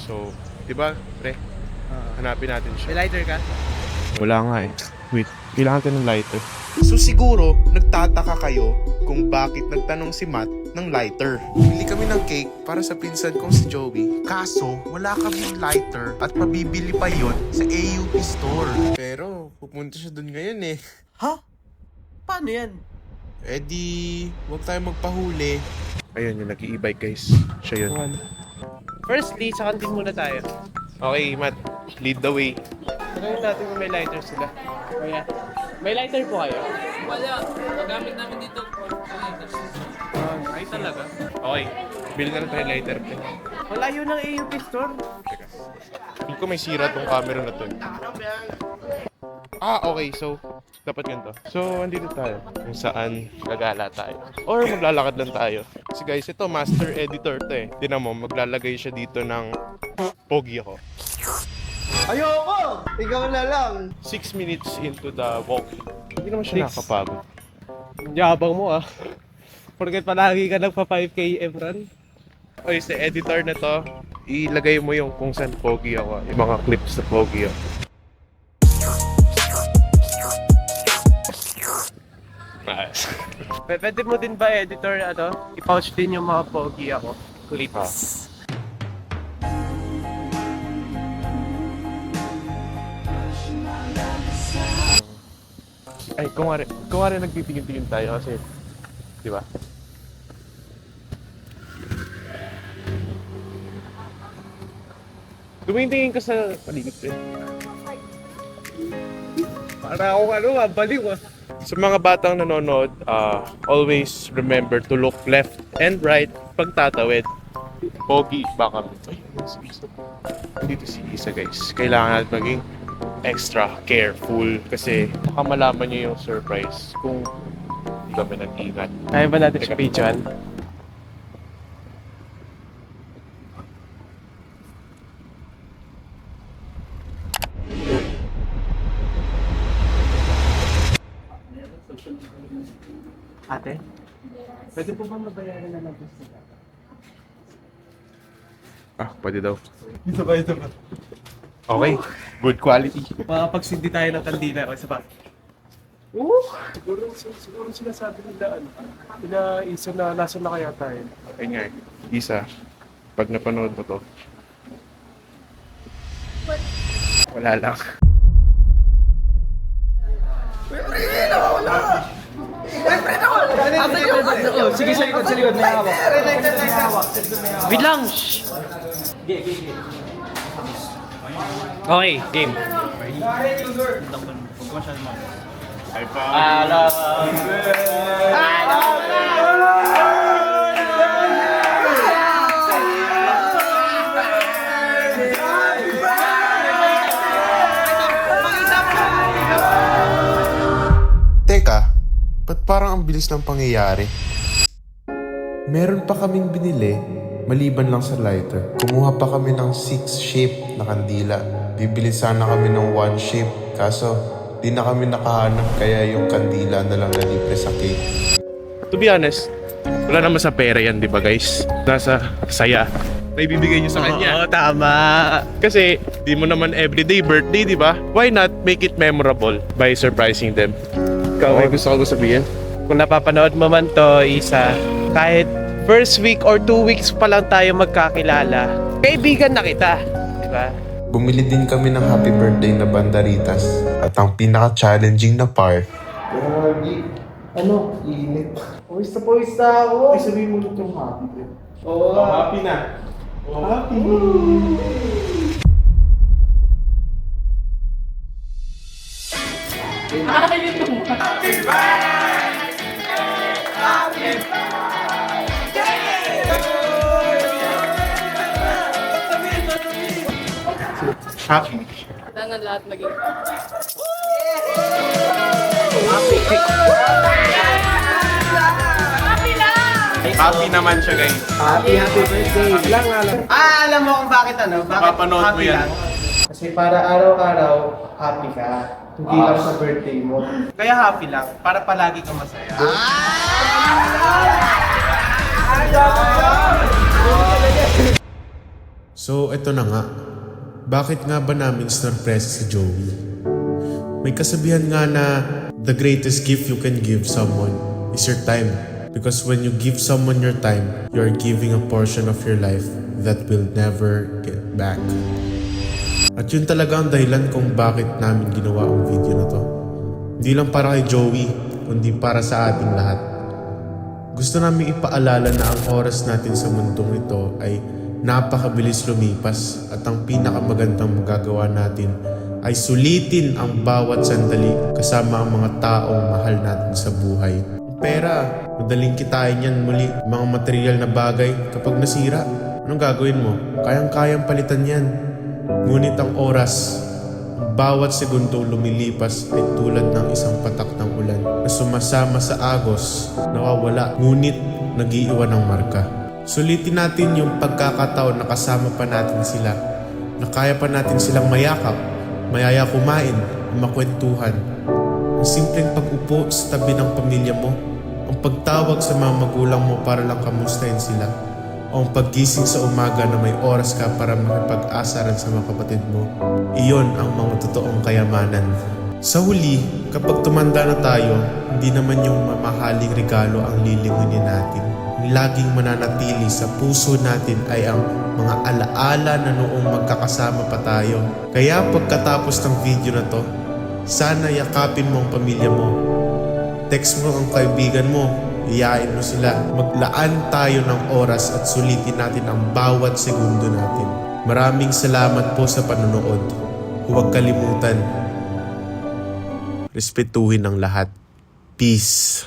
So, di ba, pre? Hanapin natin May siya. lighter ka? Wala nga eh. Wait, kailangan natin ng lighter. So siguro, nagtataka kayo kung bakit nagtanong si Matt ng lighter. Bili kami ng cake para sa pinsan kong si Joey. Kaso, wala kaming lighter at mabibili pa yon sa AUP store. Pero, pupunta siya dun ngayon eh. Ha? Paano yan? Eh di, huwag tayo magpahuli. Ayun, yung nag-i-e-bike guys. Siya yun. Firstly, sa kantin muna tayo. Okay, Matt. Lead the way. Tanongin natin kung may lighter sila. Kuya, may lighter po kayo? Wala. Nagamit namin dito. Ay talaga? Okay. Bili na lang tayo lighter, pre. Wala yun ng AUP store. Feel ko may sira tong camera na to. Okay. So, dapat ganito. So, andito tayo. Kung saan gagala tayo. Or maglalakad lang tayo. Kasi guys, ito, master editor to eh. Tinan mo, maglalagay siya dito ng pogi ako. Ayoko! Ikaw na lang. 6 minutes into the walk. Hindi naman siya nakakapagod. Yabang mo ah. Porket palagi ka nagpa 5km run. Okay, sa editor na to, ilagay mo yung kung saan pogi ako. Yung mga clips na pogi ako. Nice. Pwede mo din ba editor i-pouch din yung mga pogi ako? Clips. Ay, kung wari nagtitingin-tingin tayo kasi, di ba? Tumingin ka sa paligid eh. Para akong baliw ah. Sa mga batang nanonood, always remember to look left and right pag tatawid. Pogi, baka ay, si Isa. Dito si Isa guys. Kailangan natin maging extra careful kasi baka malaman nyo yung surprise kung hindi kami nag-ingat. Kaya ba natin siya videoan? Ate, pwede po ba mabayaran na lang gusto ka? Pwede daw. Ito ba? Okay, good quality. Makapagsindi tayo ng kandila o isa pa. Siguro sinasabi nila isa na nasa na kaya tayo. Ayun nga Isa, pag napanood mo to, wala lang. Sige, sa likod, may hawak. Wait lang! Okay, game. Teka, ba't parang ang bilis ng pangyayari? Meron pa kaming binili, maliban lang sa lighter. Kumuha pa kami ng 6-shape na kandila. Bibili sana kami ng 1-shape, kaso di na kami nakahanap kaya yung kandila na lang na libre sa cake. To be honest, wala naman sa pera yan, di ba guys? Nasa saya na ibibigay nyo sa kanya. Oo, tama. Kasi di mo naman everyday birthday, di ba? Why not make it memorable by surprising them? Ikaw, ay gusto ko sabihin? Kung napapanood mo man to, Isa, kahit first week or 2 weeks pa lang tayo magkakilala, kaibigan na kita. Di ba? Bumili din kami ng happy birthday na banderitas. At ang pinaka-challenging na part, Init. Pawis na ako. Ay, sabihin mo nito yung happy. Oo. Happy na. Happy. Happy. Kailangan lahat maging... Happy naman siya guys. Happy birthday. Lang. Alam mo kung bakit Bakit Mapapanood mo happy yan. lang? Kasi para araw-araw, happy ka. Hindi lang sa birthday mo. Kaya happy lang. Para palagi kang masaya. So, eto na nga. Bakit nga ba namin sinurpresa si Joey? May kasabihan nga na the greatest gift you can give someone is your time. Because when you give someone your time, you are giving a portion of your life that will never get back. At yun talaga ang dahilan kung bakit namin ginawa ang video na to. Hindi lang para kay Joey, kundi para sa ating lahat. Gusto namin ipaalala na ang oras natin sa mundong ito ay napakabilis lumipas at ang pinakamagandang magagawa natin ay sulitin ang bawat sandali kasama ang mga taong mahal natin sa buhay. Pera, madaling kitain yan muli. Mga material na bagay kapag nasira, anong gagawin mo? Kayang-kayang palitan yan. Ngunit ang oras, ang bawat segundong lumilipas ay tulad ng isang patak ng ulan na sumasama sa agos, nawawala, ngunit nag-iiwan ng marka. Sulitin natin yung pagkakataon na kasama pa natin sila, na kaya pa natin silang mayakap, mayaya kumain, makwentuhan. Ang simpleng pag-upo sa tabi ng pamilya mo, ang pagtawag sa mga magulang mo para lang kamustahin sila, o ang paggising sa umaga na may oras ka para makipag-asaran sa mga kapatid mo, iyon ang mga totoong kayamanan. Sa huli, kapag tumanda na tayo, hindi naman yung mamahaling regalo ang lilingunin natin. Ang laging mananatili sa puso natin ay ang mga alaala na noong magkakasama pa tayo. Kaya pagkatapos ng video na to, sana yakapin mo ang pamilya mo. Text mo ang kaibigan mo, iyain mo sila. Maglaan tayo ng oras at sulitin natin ang bawat segundo natin. Maraming salamat po sa panonood. Huwag kalimutan, respetuhin ang lahat. Peace.